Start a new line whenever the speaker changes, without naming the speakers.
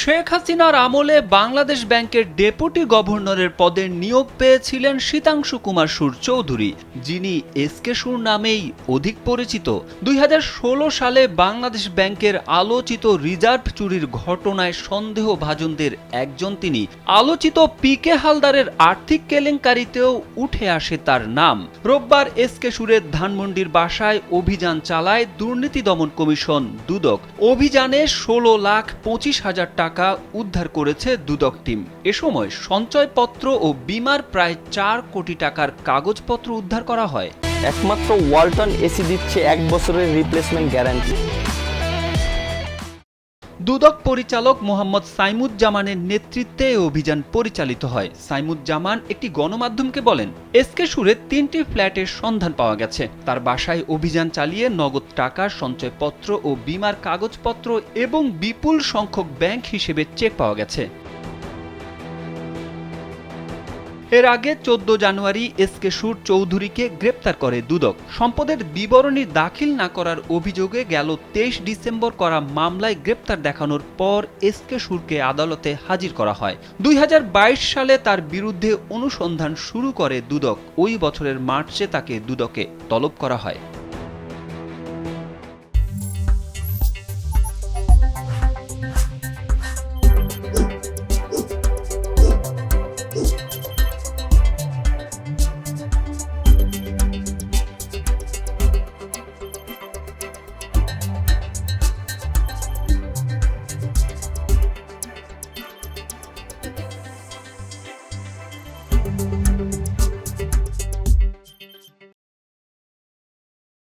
শেখ হাসিনার আমলে বাংলাদেশ ব্যাংকের ডেপুটি গভর্নরের পদে নিয়োগ পেয়েছিলেন শীতাংশু কুমার সুর চৌধুরী, যিনি এসকে সুর নামেই অধিক পরিচিত। 2016 সালে বাংলাদেশ ব্যাংকের আলোচিত রিজার্ভ চুরির ঘটনায় সন্দেহভাজনদের একজন তিনি। আলোচিত পিকে হালদারের আর্থিক কেলেঙ্কারিতেও উঠে আসে তার নাম। রোববার এসকে সুরের ধানমন্ডির বাসায় অভিযান চালায় দুর্নীতি দমন কমিশন দুদক। অভিযানে 16,25,000 টাকা উদ্ধার করেছে দুদক টিম। এ সময় সঞ্চয়পত্র ও বিমার প্রায় 4 কোটি টাকার কাগজপত্র উদ্ধার করা হয়।
একমাত্র ওয়ালটন এসি দিচ্ছে 1 বছরের রিপ্লেসমেন্ট গ্যারান্টি।
দুদক পরিচালক মোহাম্মদ সাইমুজ্জামানের নেতৃত্বে অভিযান পরিচালিত হয়। সাইমুজ্জামান একটি গণমাধ্যমকে বলেন, এসকে সুরে 3টি ফ্ল্যাটের সন্ধান পাওয়া গেছে। তার বাসায় অভিযান চালিয়ে নগদ টাকা, সঞ্চয়পত্র ও বিমার কাগজপত্র এবং বিপুল সংখ্যক ব্যাংক হিসেবে চেক পাওয়া গেছে। এর আগে 14 জানুয়ারি এসকে সুর চৌধুরীকে গ্রেপ্তার করে দুদক। সম্পদের বিবরণী দাখিল না করার অভিযোগে গেল 23 ডিসেম্বর করা মামলায় গ্রেপ্তার দেখানোর পর এসকে সুরকে আদালতে হাজির করা হয়। 2022 সালে তার বিরুদ্ধে অনুসন্ধান শুরু করে দুদক। ওই বছরের মার্চে তাকে দুদকে তলব করা হয়।